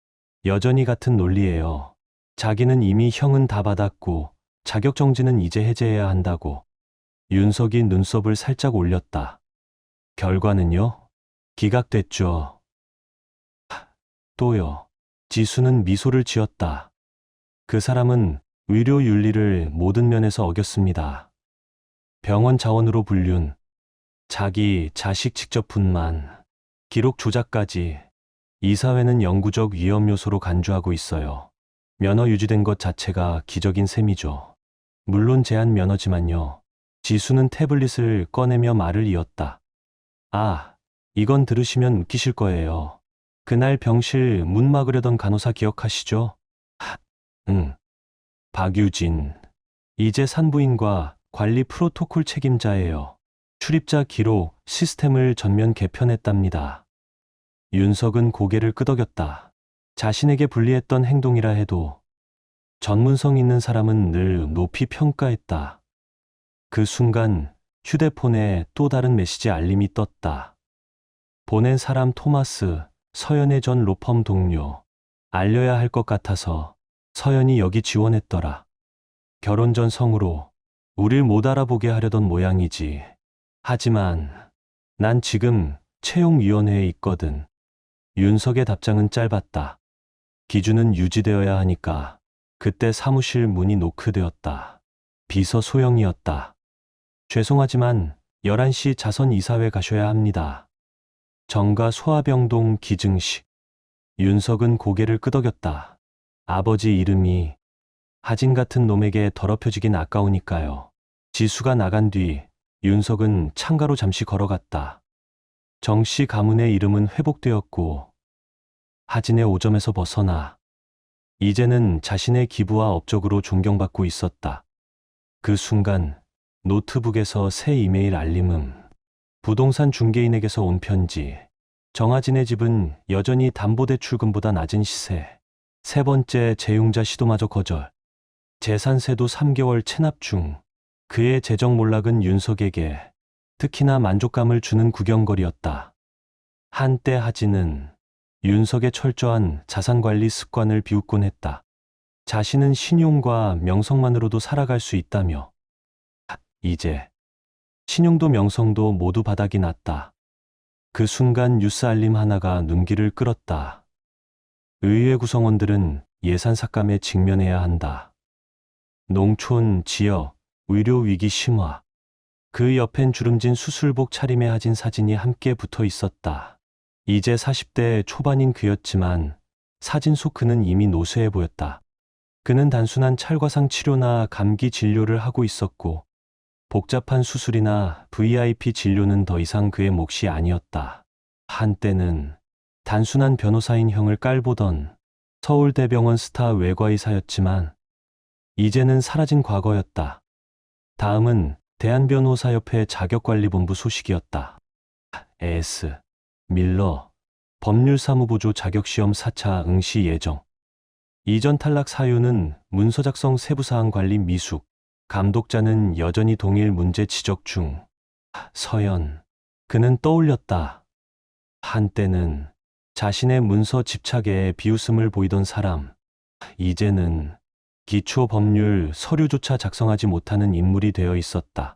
여전히 같은 논리예요. 자기는 이미 형은 다 받았고 자격정지는 이제 해제해야 한다고. 윤석이 눈썹을 살짝 올렸다. 결과는요? 기각됐죠. 또요. 지수는 미소를 지었다. 그 사람은 의료 윤리를 모든 면에서 어겼습니다. 병원 자원으로 불륜, 자기 자식 직접 분만, 기록 조작까지. 이 사회는 영구적 위험 요소로 간주하고 있어요. 면허 유지된 것 자체가 기적인 셈이죠. 물론 제한 면허지만요. 지수는 태블릿을 꺼내며 말을 이었다. 아, 이건 들으시면 웃기실 거예요. 그날 병실 문 막으려던 간호사 기억하시죠? 응. 박유진. 이제 산부인과 관리 프로토콜 책임자예요. 출입자 기록 시스템을 전면 개편했답니다. 윤석은 고개를 끄덕였다. 자신에게 불리했던 행동이라 해도 전문성 있는 사람은 늘 높이 평가했다. 그 순간 휴대폰에 또 다른 메시지 알림이 떴다. 보낸 사람 토마스, 서연의 전 로펌 동료. 알려야 할 것 같아서 서연이 여기 지원했더라. 결혼 전 성으로 우릴 못 알아보게 하려던 모양이지. 하지만 난 지금 채용위원회에 있거든. 윤석의 답장은 짧았다. 기준은 유지되어야 하니까. 그때 사무실 문이 노크되었다. 비서 소영이었다. 죄송하지만 11시 자선 이사회 가셔야 합니다. 정가 소아병동 기증식. 윤석은 고개를 끄덕였다. 아버지 이름이 하진 같은 놈에게 더럽혀지긴 아까우니까요. 지수가 나간 뒤 윤석은 창가로 잠시 걸어갔다. 정씨 가문의 이름은 회복되었고 하진의 오점에서 벗어나 이제는 자신의 기부와 업적으로 존경받고 있었다. 그 순간 노트북에서 새 이메일 알림음. 부동산 중개인에게서 온 편지. 정하진의 집은 여전히 담보대출금보다 낮은 시세. 세 번째 재융자 시도마저 거절. 재산세도 3개월 체납 중. 그의 재정 몰락은 윤석에게 특히나 만족감을 주는 구경거리였다. 한때 하진은 윤석의 철저한 자산관리 습관을 비웃곤 했다. 자신은 신용과 명성만으로도 살아갈 수 있다며. 이제 신용도 명성도 모두 바닥이 났다. 그 순간 뉴스 알림 하나가 눈길을 끌었다. 의회 구성원들은 예산 삭감에 직면해야 한다. 농촌 지역 의료 위기 심화. 그 옆엔 주름진 수술복 차림에 하진 사진이 함께 붙어 있었다. 이제 40대 초반인 그였지만 사진 속 그는 이미 노쇠해 보였다. 그는 단순한 찰과상 치료나 감기 진료를 하고 있었고 복잡한 수술이나 VIP 진료는 더 이상 그의 몫이 아니었다. 한때는 단순한 변호사인 형을 깔보던 서울대병원 스타 외과의사였지만 이제는 사라진 과거였다. 다음은 대한변호사협회 자격관리본부 소식이었다. AS 밀러 법률사무보조 자격시험 4차 응시 예정. 이전 탈락 사유는 문서 작성 세부사항 관리 미숙. 감독자는 여전히 동일 문제 지적 중. 서연. 그는 떠올렸다. 한때는 자신의 문서 집착에 비웃음을 보이던 사람. 이제는 기초 법률 서류조차 작성하지 못하는 인물이 되어 있었다.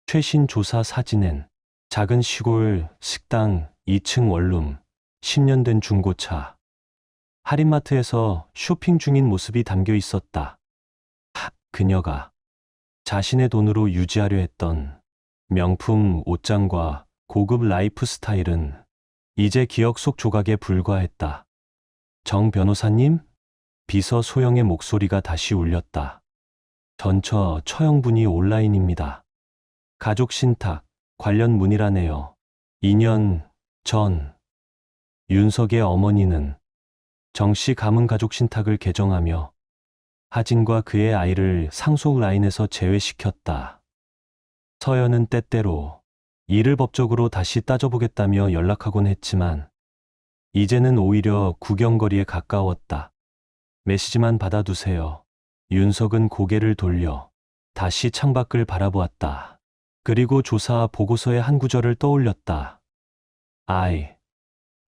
최신 조사 사진엔 작은 시골 식당 2층 원룸, 10년 된 중고차. 할인마트에서 쇼핑 중인 모습이 담겨 있었다. 그녀가 자신의 돈으로 유지하려 했던 명품 옷장과 고급 라이프 스타일은 이제 기억 속 조각에 불과했다. 정 변호사님? 비서 소영의 목소리가 다시 울렸다. 전처 처형분이 온라인입니다. 가족 신탁 관련 문의라네요. 2년 전 윤석의 어머니는 정씨 가문 가족 신탁을 개정하며 하진과 그의 아이를 상속 라인에서 제외시켰다. 서연은 때때로 이를 법적으로 다시 따져보겠다며 연락하곤 했지만 이제는 오히려 구경거리에 가까웠다. 메시지만 받아두세요. 윤석은 고개를 돌려 다시 창밖을 바라보았다. 그리고 조사 보고서의 한 구절을 떠올렸다. 아이,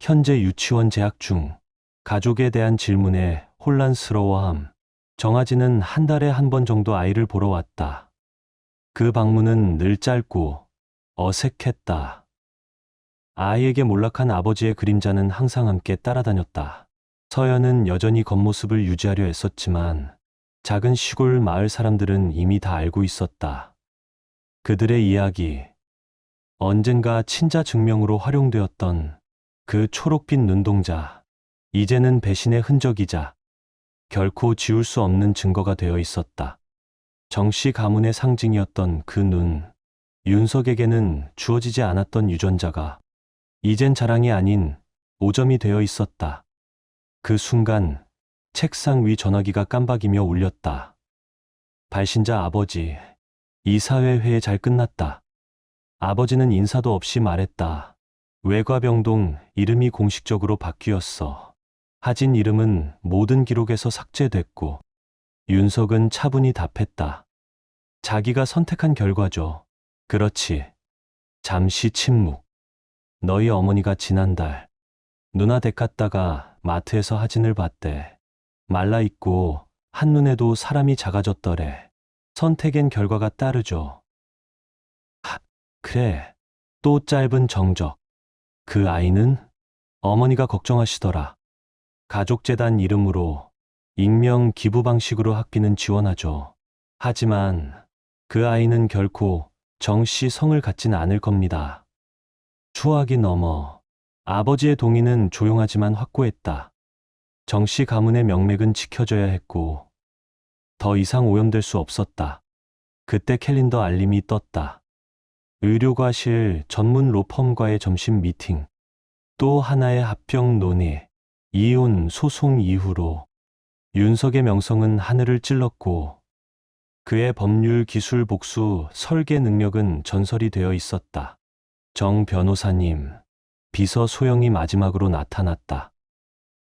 현재 유치원 재학 중. 가족에 대한 질문에 혼란스러워함. 정아지는 한 달에 한 번 정도 아이를 보러 왔다. 그 방문은 늘 짧고 어색했다. 아이에게 몰락한 아버지의 그림자는 항상 함께 따라다녔다. 서연은 여전히 겉모습을 유지하려 애썼지만 작은 시골 마을 사람들은 이미 다 알고 있었다. 그들의 이야기, 언젠가 친자 증명으로 활용되었던 그 초록빛 눈동자, 이제는 배신의 흔적이자 결코 지울 수 없는 증거가 되어 있었다. 정씨 가문의 상징이었던 그 눈, 윤석에게는 주어지지 않았던 유전자가 이젠 자랑이 아닌 오점이 되어 있었다. 그 순간 책상 위 전화기가 깜박이며 울렸다. 발신자 아버지, 이사회 회의 잘 끝났다. 아버지는 인사도 없이 말했다. 외과병동 이름이 공식적으로 바뀌었어. 하진 이름은 모든 기록에서 삭제됐고 윤석은 차분히 답했다. 자기가 선택한 결과죠. 그렇지. 잠시 침묵. 너희 어머니가 지난달 누나 댁 갔다가 마트에서 하진을 봤대. 말라있고 한눈에도 사람이 작아졌더래. 선택엔 결과가 따르죠. 그래. 또 짧은 정적. 그 아이는? 어머니가 걱정하시더라. 가족재단 이름으로 익명 기부 방식으로 학비는 지원하죠. 하지만 그 아이는 결코 정 씨 성을 갖진 않을 겁니다. 추하기 넘어 아버지의 동의는 조용하지만 확고했다. 정 씨 가문의 명맥은 지켜져야 했고 더 이상 오염될 수 없었다. 그때 캘린더 알림이 떴다. 의료과실 전문 로펌과의 점심 미팅. 또 하나의 합병 논의. 이혼 소송 이후로 윤석의 명성은 하늘을 찔렀고 그의 법률 기술 복수 설계 능력은 전설이 되어 있었다. 정 변호사님, 비서 소영이 마지막으로 나타났다.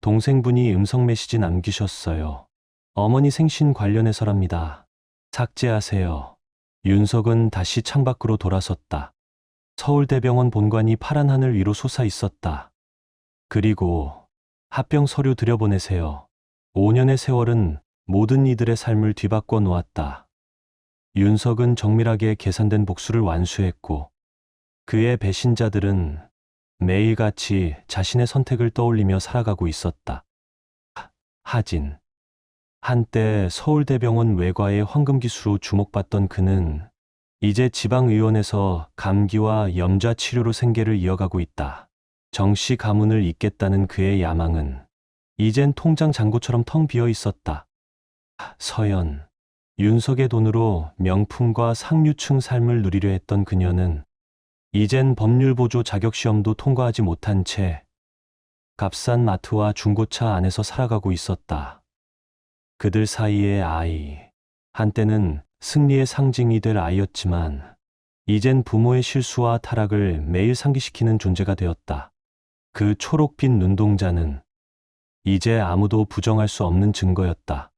동생분이 음성 메시지 남기셨어요. 어머니 생신 관련해서랍니다. 삭제하세요. 윤석은 다시 창밖으로 돌아섰다. 서울대병원 본관이 파란 하늘 위로 솟아 있었다. 그리고 합병 서류 들여보내세요. 5년의 세월은 모든 이들의 삶을 뒤바꿔 놓았다. 윤석은 정밀하게 계산된 복수를 완수했고 그의 배신자들은 매일같이 자신의 선택을 떠올리며 살아가고 있었다. 하진. 한때 서울대병원 외과의 황금기수로 주목받던 그는 이제 지방의원에서 감기와 염좌 치료로 생계를 이어가고 있다. 정씨 가문을 잇겠다는 그의 야망은 이젠 통장 잔고처럼 텅 비어 있었다. 서연. 윤석의 돈으로 명품과 상류층 삶을 누리려 했던 그녀는 이젠 법률보조 자격시험도 통과하지 못한 채 값싼 마트와 중고차 안에서 살아가고 있었다. 그들 사이의 아이. 한때는 승리의 상징이 될 아이였지만 이젠 부모의 실수와 타락을 매일 상기시키는 존재가 되었다. 그 초록빛 눈동자는 이제 아무도 부정할 수 없는 증거였다.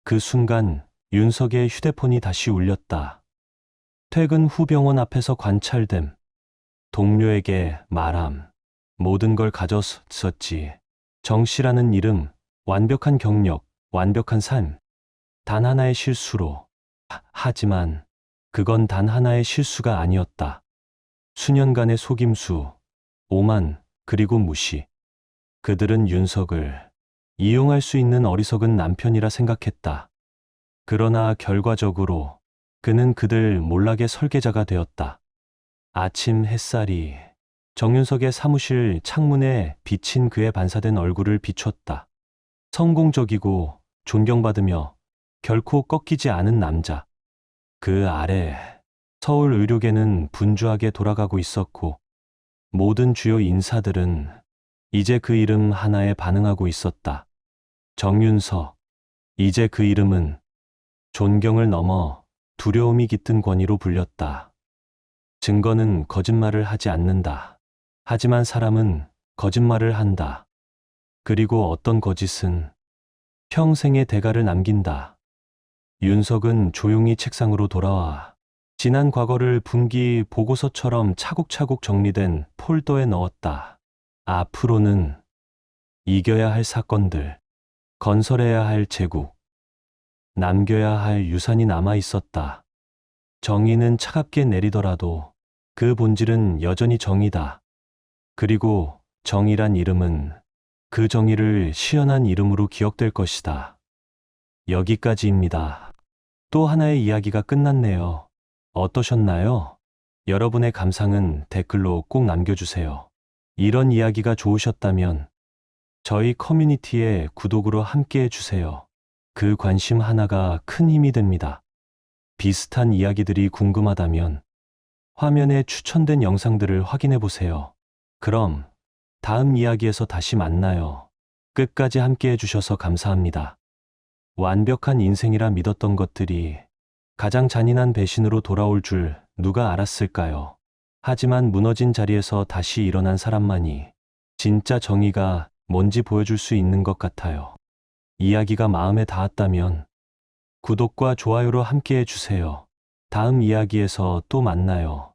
그 순간 윤석의 휴대폰이 다시 울렸다. 퇴근 후 병원 앞에서 관찰됨. 동료에게 말함. 모든 걸 가졌었지. 정씨라는 이름, 완벽한 경력, 완벽한 삶. 단 하나의 실수로. 하지만 그건 단 하나의 실수가 아니었다. 수년간의 속임수, 오만, 그리고 무시. 그들은 윤석을 이용할 수 있는 어리석은 남편이라 생각했다. 그러나 결과적으로 그는 그들 몰락의 설계자가 되었다. 아침 햇살이 정윤석의 사무실 창문에 비친 그의 반사된 얼굴을 비췄다. 성공적이고 존경받으며 결코 꺾이지 않은 남자. 그 아래 서울 의료계는 분주하게 돌아가고 있었고 모든 주요 인사들은 이제 그 이름 하나에 반응하고 있었다. 정윤석. 이제 그 이름은 존경을 넘어 두려움이 깃든 권위로 불렸다. 증거는 거짓말을 하지 않는다. 하지만 사람은 거짓말을 한다. 그리고 어떤 거짓은 평생의 대가를 남긴다. 윤석은 조용히 책상으로 돌아와 지난 과거를 분기 보고서처럼 차곡차곡 정리된 폴더에 넣었다. 앞으로는 이겨야 할 사건들, 건설해야 할 제국, 남겨야 할 유산이 남아 있었다. 정의는 차갑게 내리더라도 그 본질은 여전히 정의다. 그리고 정의란 이름은 그 정의를 시연한 이름으로 기억될 것이다. 여기까지입니다. 또 하나의 이야기가 끝났네요. 어떠셨나요? 여러분의 감상은 댓글로 꼭 남겨주세요. 이런 이야기가 좋으셨다면 저희 커뮤니티에 구독으로 함께 해주세요. 그 관심 하나가 큰 힘이 됩니다. 비슷한 이야기들이 궁금하다면 화면에 추천된 영상들을 확인해보세요. 그럼 다음 이야기에서 다시 만나요. 끝까지 함께 해주셔서 감사합니다. 완벽한 인생이라 믿었던 것들이 가장 잔인한 배신으로 돌아올 줄 누가 알았을까요? 하지만 무너진 자리에서 다시 일어난 사람만이 진짜 정의가 뭔지 보여줄 수 있는 것 같아요. 이야기가 마음에 닿았다면 구독과 좋아요로 함께 해주세요. 다음 이야기에서 또 만나요.